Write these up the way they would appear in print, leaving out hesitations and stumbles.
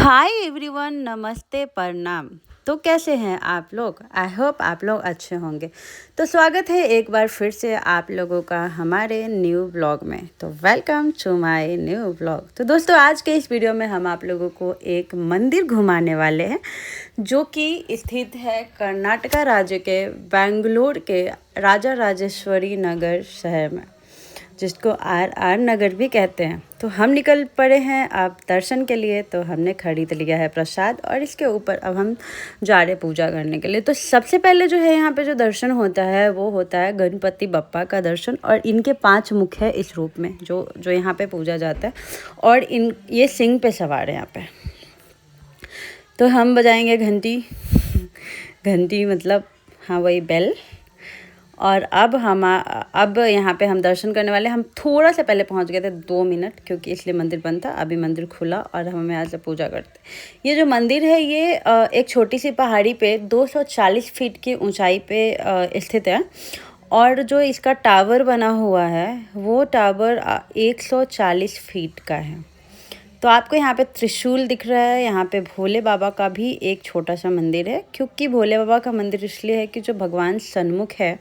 Hi everyone, नमस्ते, प्रणाम। तो कैसे हैं आप लोग? आई होप आप लोग अच्छे होंगे। तो स्वागत है एक बार फिर से आप लोगों का हमारे न्यू ब्लॉग में। तो welcome to my new blog. तो दोस्तों, आज के इस वीडियो में हम आप लोगों को एक मंदिर घुमाने वाले हैं जो कि स्थित है कर्नाटका राज्य के बेंगलुरु के राजा राजेश्वरी नगर शहर में, जिसको आर नगर भी कहते हैं। तो हम निकल पड़े हैं अब दर्शन के लिए। तो हमने खरीद लिया है प्रसाद और इसके ऊपर अब हम जा रहे पूजा करने के लिए। तो सबसे पहले जो है यहाँ पे जो दर्शन होता है वो होता है गणपति बप्पा का दर्शन। और इनके 5 मुख है इस रूप में जो यहाँ पे पूजा जाता है। और ये सिंह पे सवार है यहाँ पे। तो हम बजाएंगे घंटी घंटी मतलब हाँ वही बेल। और अब यहाँ पे हम दर्शन करने वाले। हम थोड़ा सा पहले पहुंच गए थे 2 मिनट, क्योंकि इसलिए मंदिर बंद था। अभी मंदिर खुला और हम यहाँ से पूजा करते। ये जो मंदिर है ये एक छोटी सी पहाड़ी पे 240 फीट की ऊंचाई पे स्थित है। और जो इसका टावर बना हुआ है वो टावर 140 फीट का है। तो आपको यहाँ पे त्रिशूल दिख रहा है। यहाँ पे भोले बाबा का भी एक छोटा सा मंदिर है, क्योंकि भोले बाबा का मंदिर इसलिए है कि जो भगवान सन्मुख है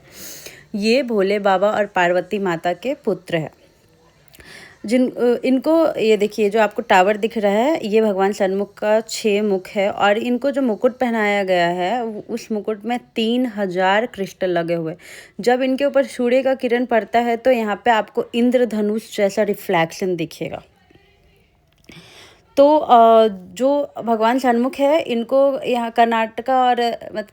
ये भोले बाबा और पार्वती माता के पुत्र है। इनको ये देखिए, जो आपको टावर दिख रहा है ये भगवान सन्मुख का 6 मुख है। और इनको जो मुकुट पहनाया गया है उस मुकुट में 3000 क्रिस्टल लगे हुए। जब इनके ऊपर सूर्य का किरण पड़ता है तो यहाँ पे आपको इंद्रधनुष जैसा रिफ्लैक्शन दिखेगा। तो जो भगवान सन्मुख है इनको यहाँ कर्नाटका और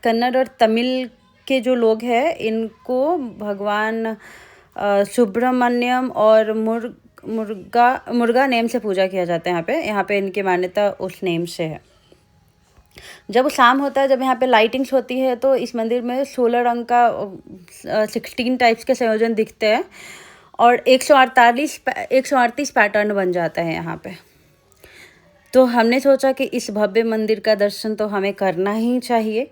कन्नड़ और तमिल के जो लोग हैं इनको भगवान सुब्रमण्यम और मुर्गा नेम से पूजा किया जाता है। यहाँ पे इनकी मान्यता उस नेम से है। जब शाम होता है, जब यहाँ पे लाइटिंग्स होती है तो इस मंदिर में 16 रंग का 16 टाइप्स के संयोजन दिखते हैं और 138 पैटर्न बन जाता है यहाँ पे। तो हमने सोचा कि इस भव्य मंदिर का दर्शन तो हमें करना ही चाहिए।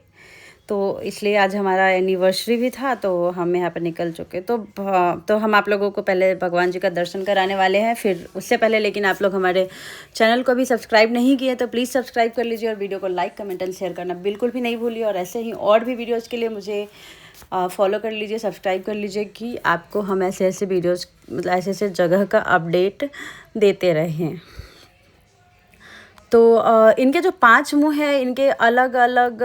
तो इसलिए आज हमारा एनिवर्सरी भी था, तो हम यहाँ पर निकल चुके। तो हम आप लोगों को पहले भगवान जी का दर्शन कराने वाले हैं। फिर उससे पहले लेकिन आप लोग हमारे चैनल को भी सब्सक्राइब नहीं किए तो प्लीज़ सब्सक्राइब कर लीजिए और वीडियो को लाइक, कमेंट एंड शेयर करना बिल्कुल भी नहीं भूलिए। और ऐसे ही और भी वीडियोज़ के लिए मुझे फॉलो कर लीजिए, सब्सक्राइब कर लीजिए, कि आपको हम ऐसे वीडियोज़ मतलब ऐसे जगह का अपडेट देते रहें। तो इनके जो 5 मुँह है इनके अलग अलग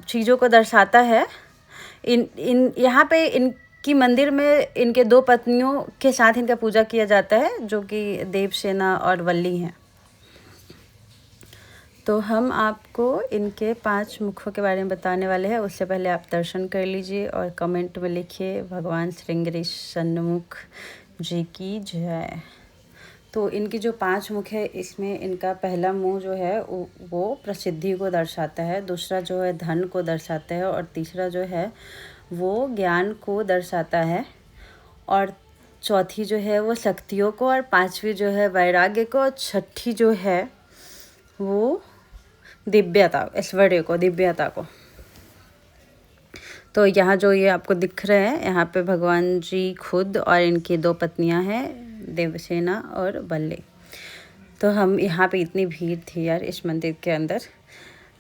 चीज़ों को दर्शाता है। यहाँ पे इनकी मंदिर में इनके 2 पत्नियों के साथ इनका पूजा किया जाता है, जो कि देवसेना और वल्ली हैं। तो हम आपको इनके 5 मुखों के बारे में बताने वाले हैं। उससे पहले आप दर्शन कर लीजिए और कमेंट में लिखिए भगवान श्रृंगेरी सन्मुख जी की जय। तो इनकी जो 5 मुख है इसमें इनका पहला मुँह जो है वो प्रसिद्धि को दर्शाता है, दूसरा जो है धन को दर्शाता है, और तीसरा जो है वो ज्ञान को दर्शाता है, और चौथी जो है वो शक्तियों को, और 5वीं जो है वैराग्य को, और 6ठी जो है वो दिव्यता, ऐश्वर्य को, दिव्यता को। तो यहाँ जो ये आपको दिख रहे हैं यहाँ पे भगवान जी खुद और इनकी 2 पत्नियाँ हैं, देवसेना और वल्ली। तो हम यहाँ पे इतनी भीड़ थी यार इस मंदिर के अंदर,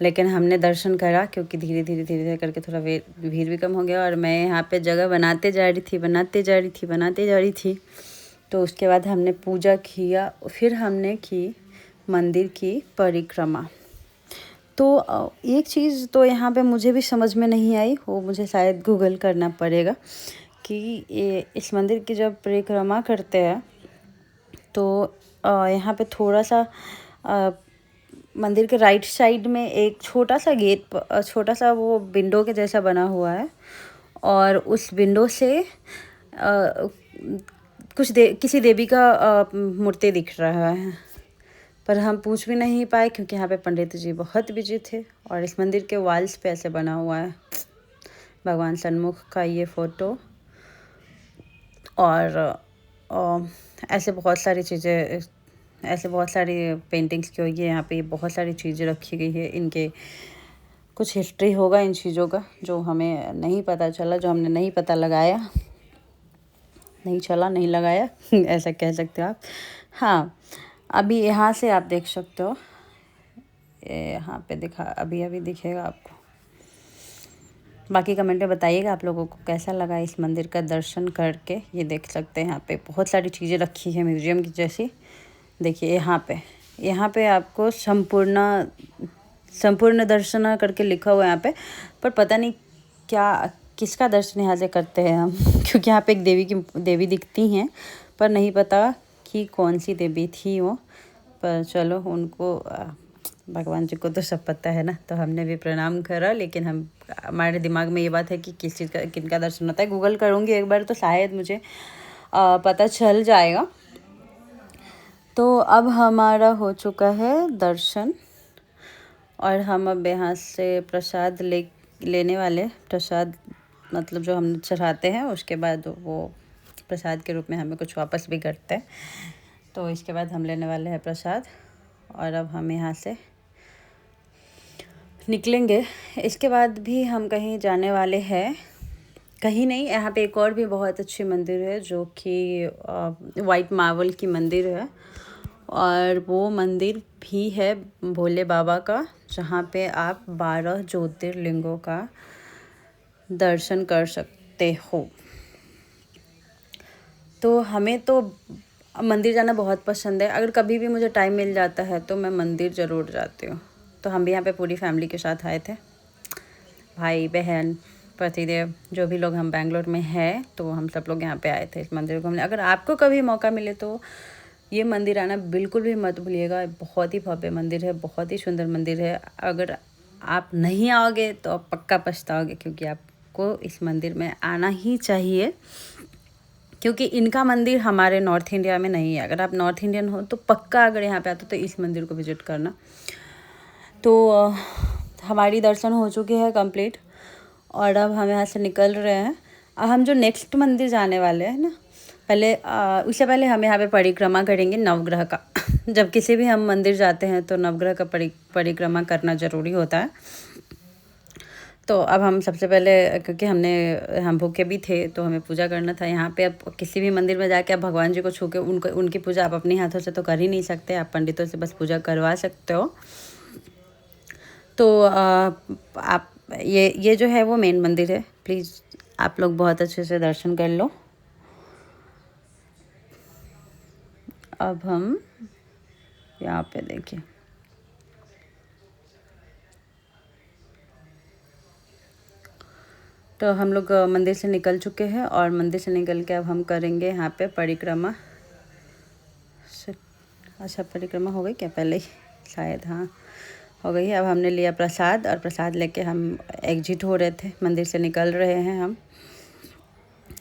लेकिन हमने दर्शन करा क्योंकि धीरे धीरे करके थोड़ा भीड़ भी कम हो गया। और मैं यहाँ पे जगह बनाते जा रही थी। तो उसके बाद हमने पूजा किया, फिर हमने की मंदिर की परिक्रमा। तो एक चीज़ तो यहाँ पे मुझे भी समझ में नहीं आई, वो मुझे शायद गूगल करना पड़ेगा, कि इस मंदिर की जब परिक्रमा करते हैं तो यहाँ पे थोड़ा सा मंदिर के राइट साइड में एक छोटा सा वो विंडो के जैसा बना हुआ है, और उस विंडो से किसी देवी का मूर्ति दिख रहा है। पर हम पूछ भी नहीं पाए क्योंकि यहाँ पे पंडित जी बहुत बिजी थे। और इस मंदिर के वॉल्स पे ऐसे बना हुआ है भगवान सन्मुख का ये फ़ोटो, और ऐसे बहुत सारी पेंटिंग्स की हुई है। यहाँ पे बहुत सारी चीज़ें रखी गई है। इनके कुछ हिस्ट्री होगा इन चीज़ों का जो हमें नहीं पता चला, जो हमने नहीं पता लगाया, नहीं लगाया ऐसा कह सकते हो आप। हाँ, अभी यहाँ से आप देख सकते हो, यहाँ पे दिखा, अभी अभी दिखेगा आपको। बाकी कमेंट में बताइएगा आप लोगों को कैसा लगा इस मंदिर का दर्शन करके। ये देख सकते हैं यहाँ पे बहुत सारी चीज़ें रखी है म्यूजियम की जैसी। देखिए यहाँ पे आपको संपूर्ण दर्शन करके लिखा हुआ है यहाँ पे, पर पता नहीं क्या किसका दर्शन यहाँ से करते हैं हम क्योंकि यहाँ पे एक देवी दिखती हैं, पर नहीं पता कि कौन सी देवी थी वो। पर चलो, उनको भगवान जी को तो सब पता है ना, तो हमने भी प्रणाम करा। लेकिन हमारे दिमाग में ये बात है कि किस चीज़ का किनका दर्शन होता है। गूगल करूँगी एक बार तो शायद मुझे पता चल जाएगा। तो अब हमारा हो चुका है दर्शन, और हम अब यहाँ से प्रसाद लेने वाले। प्रसाद मतलब जो हम चढ़ाते हैं, उसके बाद वो प्रसाद के रूप में हमें कुछ वापस भी करते हैं। तो इसके बाद हम लेने वाले हैं प्रसाद, और अब हम यहाँ से निकलेंगे। इसके बाद भी हम कहीं जाने वाले हैं, कहीं नहीं, यहाँ पे एक और भी बहुत अच्छी मंदिर है जो कि वाइट मार्बल की मंदिर है, और वो मंदिर भी है भोले बाबा का, जहाँ पे आप 12 ज्योतिर्लिंगों का दर्शन कर सकते हो। तो हमें तो मंदिर जाना बहुत पसंद है। अगर कभी भी मुझे टाइम मिल जाता है तो मैं मंदिर ज़रूर जाती हूँ। तो हम भी यहाँ पे पूरी फैमिली के साथ आए थे, भाई बहन पतिदेव जो भी लोग हम बैंगलोर में हैं, तो हम सब लोग यहाँ पे आए थे इस मंदिर को घूमने। अगर आपको कभी मौका मिले तो ये मंदिर आना बिल्कुल भी मत भूलिएगा। बहुत ही भव्य मंदिर है, बहुत ही सुंदर मंदिर है। अगर आप नहीं आओगे तो आप पक्का पछताओगे, क्योंकि आपको इस मंदिर में आना ही चाहिए, क्योंकि इनका मंदिर हमारे नॉर्थ इंडिया में नहीं है। अगर आप नॉर्थ इंडियन हो तो पक्का अगर यहाँ पे आते हो तो इस मंदिर को विजिट करना। तो हमारी दर्शन हो चुके हैं कंप्लीट, और अब हम यहाँ से निकल रहे हैं। अब हम जो नेक्स्ट मंदिर जाने वाले हैं ना, उससे पहले हम यहाँ पे परिक्रमा करेंगे नवग्रह का जब किसी भी हम मंदिर जाते हैं तो नवग्रह का परिक्रमा करना ज़रूरी होता है। तो अब हम सबसे पहले, क्योंकि हम भूखे भी थे तो हमें पूजा करना था यहाँ पे। अब किसी भी मंदिर में जाके आप भगवान जी को छू के उनकी पूजा आप अपने हाथों से तो कर ही नहीं सकते, आप पंडितों से बस पूजा करवा सकते हो। तो आप ये जो है वो मेन मंदिर है। प्लीज़ आप लोग बहुत अच्छे से दर्शन कर लो। अब हम यहाँ पे देखिए, तो हम लोग मंदिर से निकल चुके हैं, और मंदिर से निकल के अब हम करेंगे यहाँ पे परिक्रमा। अच्छा, परिक्रमा हो गई क्या पहले ही? शायद हाँ, हो गई है। अब हमने लिया प्रसाद, और प्रसाद लेके हम एग्जिट हो रहे थे, मंदिर से निकल रहे हैं हम।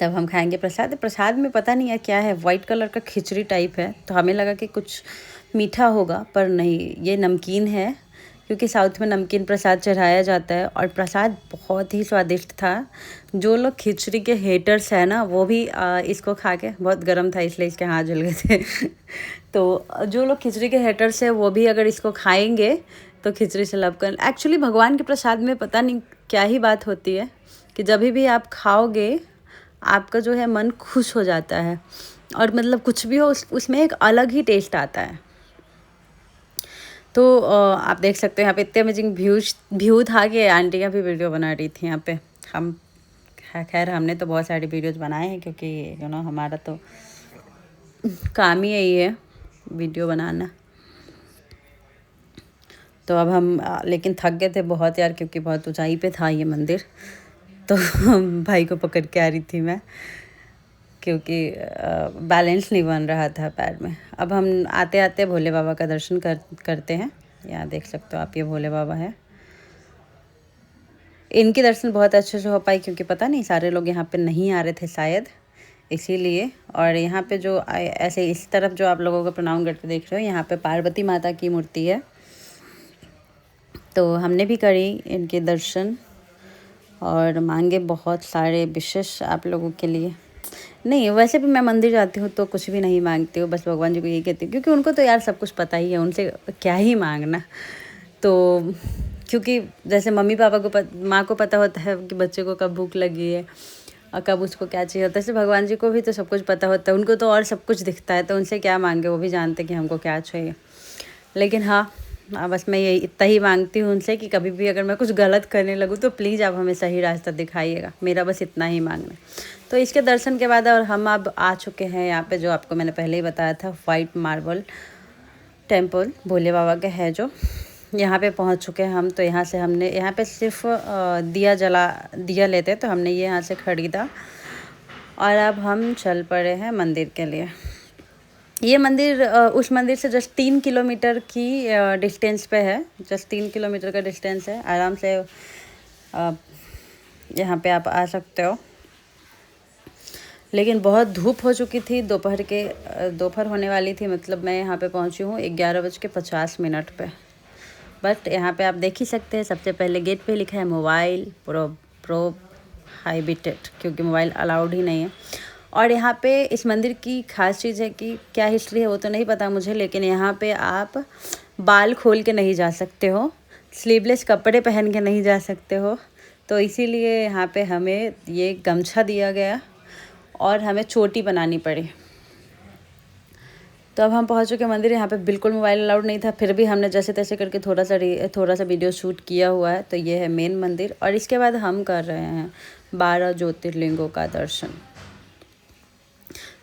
तब हम खाएंगे प्रसाद। प्रसाद में पता नहीं है क्या है, वाइट कलर का खिचड़ी टाइप है, तो हमें लगा कि कुछ मीठा होगा, पर नहीं, ये नमकीन है, क्योंकि साउथ में नमकीन प्रसाद चढ़ाया जाता है। और प्रसाद बहुत ही स्वादिष्ट था। जो लोग खिचड़ी के हेटर्स हैं ना, वो भी इसको खा के, बहुत गर्म था इसलिए इसके हाथ जल गए थे तो जो लोग खिचड़ी के हेटर्स हैं वो भी अगर इसको खाएंगे तो खिचड़ी से लव कर। एक्चुअली भगवान के प्रसाद में पता नहीं क्या ही बात होती है कि जब भी आप खाओगे आपका जो है मन खुश हो जाता है, और मतलब कुछ भी हो उसमें एक अलग ही टेस्ट आता है। तो आप देख सकते हैं यहाँ पे इतने अमेजिंग व्यू था कि आंटियाँ भी वीडियो बना रही थी यहाँ पे। हम खैर हमने तो बहुत सारी वीडियोज़ बनाए हैं, क्योंकि हमारा तो काम ही यही है, वीडियो बनाना। तो अब हम लेकिन थक गए थे बहुत यार, क्योंकि बहुत ऊंचाई पे था ये मंदिर। तो भाई को पकड़ के आ रही थी मैं, क्योंकि बैलेंस नहीं बन रहा था पैर में। अब हम आते आते भोले बाबा का दर्शन करते हैं। यहाँ देख सकते हो आप, ये भोले बाबा है। इनके दर्शन बहुत अच्छे से हो पाए, क्योंकि पता नहीं सारे लोग यहाँ पे नहीं आ रहे थे शायद, इसीलिए। और यहाँ पे जो ऐसे इस तरफ जो आप लोगों को प्रणाम करके देख रहे हो, यहाँ पे पार्वती माता की मूर्ति है। तो हमने भी करी इनके दर्शन, और मांगे बहुत सारे विशेष आप लोगों के लिए। नहीं, वैसे भी मैं मंदिर जाती हूँ तो कुछ भी नहीं मांगती हूँ, बस भगवान जी को यही कहती हूँ, क्योंकि उनको तो यार सब कुछ पता ही है, उनसे क्या ही मांगना। तो क्योंकि जैसे मम्मी पापा को माँ को पता होता है कि बच्चे को कब भूख लगी है, और कब उसको क्या चाहिए होता है। जैसे भगवान जी को भी तो सब कुछ पता होता है, उनको तो और सब कुछ दिखता है, तो उनसे क्या मांगे, वो भी जानते हैं कि हमको क्या चाहिए। लेकिन हाँ, बस मैं यही इतना ही मांगती हूँ उनसे कि कभी भी अगर मैं कुछ गलत करने लगूँ तो प्लीज़ आप हमें सही रास्ता दिखाइएगा, मेरा बस इतना ही मांगना है। तो इसके दर्शन के बाद और हम अब आ चुके हैं यहाँ पे, जो आपको मैंने पहले ही बताया था, वाइट मार्बल टेम्पल भोले बाबा के है जो, यहाँ पे पहुँच चुके हैं हम। तो यहाँ से हमने, यहाँ पे सिर्फ दिया लेते, तो हमने ये यहाँ से ख़रीदा और अब हम चल पड़े हैं मंदिर के लिए। ये मंदिर उस मंदिर से जस्ट 3 किलोमीटर की डिस्टेंस पे है, जस्ट 3 किलोमीटर का डिस्टेंस है। आराम से यहाँ पे आप आ सकते हो। लेकिन बहुत धूप हो चुकी थी, दोपहर होने वाली थी, मतलब मैं यहाँ पे पहुँची हूँ 11:50 पे। बट यहाँ पे आप देख ही सकते हैं, सबसे पहले गेट पे लिखा है मोबाइल प्रोहिबिटेड, क्योंकि मोबाइल अलाउड ही नहीं है। और यहाँ पे इस मंदिर की खास चीज़ है कि क्या हिस्ट्री है वो तो नहीं पता मुझे, लेकिन यहाँ पे आप बाल खोल के नहीं जा सकते हो, स्लीवलेस कपड़े पहन के नहीं जा सकते हो। तो इसीलिए यहाँ पे हमें ये गमछा दिया गया और हमें चोटी बनानी पड़ी। तो अब हम पहुँच चुके मंदिर। यहाँ पे बिल्कुल मोबाइल अलाउड नहीं था, फिर भी हमने जैसे तैसे करके थोड़ा सा वीडियो शूट किया हुआ है। तो ये है मेन मंदिर, और इसके बाद हम कर रहे हैं 12 ज्योतिर्लिंगों का दर्शन।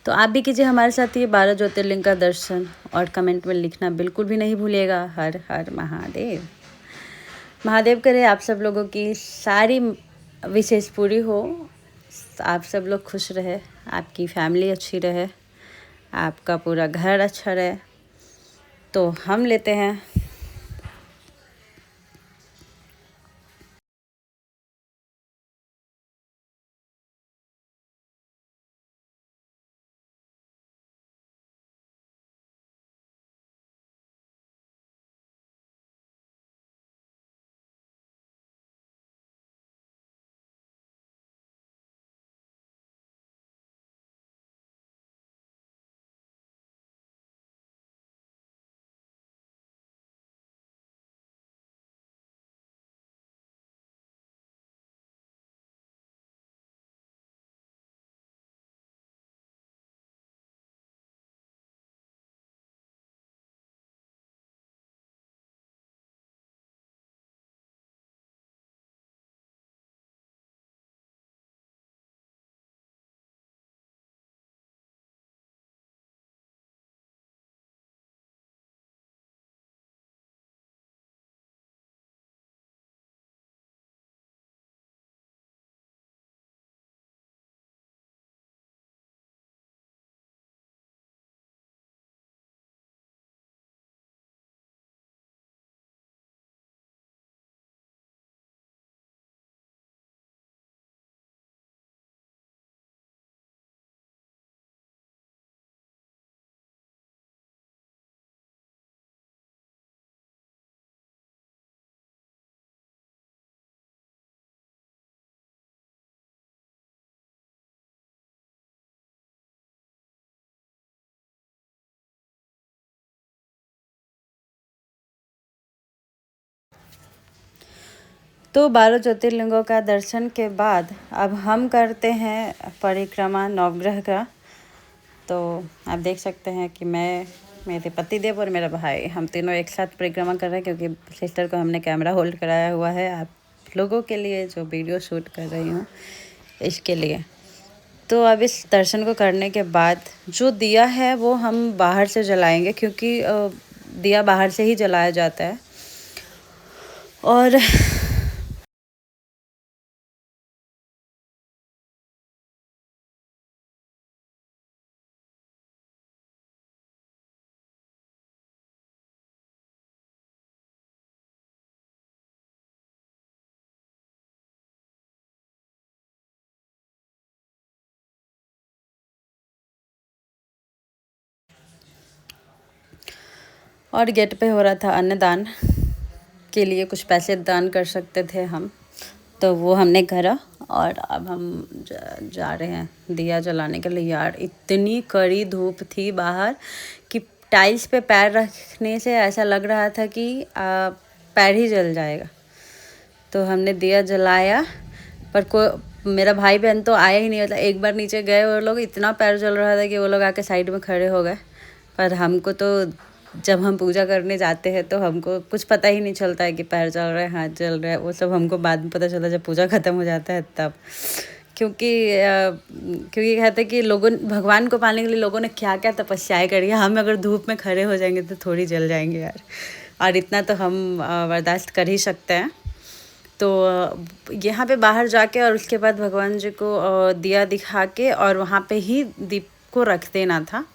तो आप भी कीजिए हमारे साथ ये 12 ज्योतिर्लिंग का दर्शन, और कमेंट में लिखना बिल्कुल भी नहीं भूलिएगा, हर हर महादेव। महादेव करे आप सब लोगों की सारी विशेष पूरी हो, आप सब लोग खुश रहे, आपकी फैमिली अच्छी रहे, आपका पूरा घर अच्छा रहे। तो हम लेते हैं तो 12 ज्योतिर्लिंगों का दर्शन के बाद अब हम करते हैं परिक्रमा नवग्रह का। तो आप देख सकते हैं कि मैं, मेरे पतिदेव और मेरा भाई, हम तीनों एक साथ परिक्रमा कर रहे हैं, क्योंकि सिस्टर को हमने कैमरा होल्ड कराया हुआ है आप लोगों के लिए, जो वीडियो शूट कर रही हूँ इसके लिए। तो अब इस दर्शन को करने के बाद जो दिया है वो हम बाहर से जलाएंगे, क्योंकि दिया बाहर से ही जलाया जाता है। और गेट पे हो रहा था अन्नदान के लिए, कुछ पैसे दान कर सकते थे हम, तो वो हमने करा। और अब हम जा रहे हैं दिया जलाने के लिए। यार इतनी कड़ी धूप थी बाहर कि टाइल्स पे पैर रखने से ऐसा लग रहा था कि पैर ही जल जाएगा। तो हमने दिया जलाया, पर मेरा भाई बहन तो आया ही नहीं, मतलब एक बार नीचे गए वो लोग, इतना पैर जल रहा था कि वो लोग आके साइड में खड़े हो गए। पर हमको तो जब हम पूजा करने जाते हैं तो हमको कुछ पता ही नहीं चलता है कि पैर चल रहा है, हाथ चल रहा है, वो सब हमको बाद में पता चलता है जब पूजा ख़त्म हो जाता है तब। क्योंकि कहते हैं कि लोगों, भगवान को पाने के लिए लोगों ने क्या क्या तपस्याएं करी है। हम अगर धूप में खड़े हो जाएंगे तो थोड़ी जल जाएंगे यार, और इतना तो हम बर्दाश्त कर ही सकते हैं। तो यहाँ पे बाहर जाके और उसके बाद भगवान जी को दिया दिखा के और वहाँ पे ही दीप को रख देना था।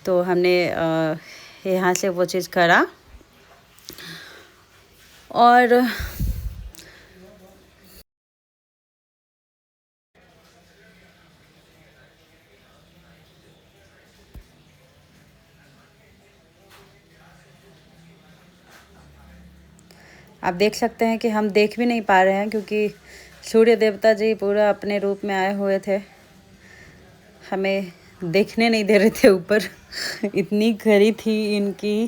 तो हमने यहाँ से वो चीज़ करा। और आप देख सकते हैं कि हम देख भी नहीं पा रहे हैं क्योंकि सूर्य देवता जी पूरा अपने रूप में आए हुए थे, हमें देखने नहीं दे रहे थे ऊपर। इतनी खरी थी इनकी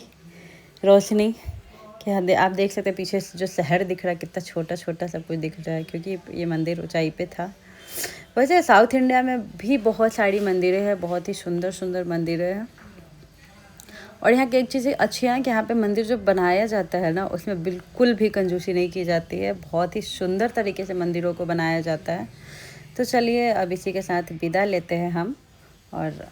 रोशनी कि आप देख सकते हैं पीछे जो शहर दिख रहा है कितना छोटा छोटा सब कुछ दिख रहा है, क्योंकि ये मंदिर ऊंचाई पे था। वैसे साउथ इंडिया में भी बहुत सारी मंदिरें हैं, बहुत ही सुंदर सुंदर मंदिरें हैं। और यहाँ की एक चीज़ अच्छी है कि यहाँ पे मंदिर जो बनाया जाता है ना, उसमें बिल्कुल भी कंजूसी नहीं की जाती है, बहुत ही सुंदर तरीके से मंदिरों को बनाया जाता है। तो चलिए अब इसी के साथ विदा लेते हैं हम, और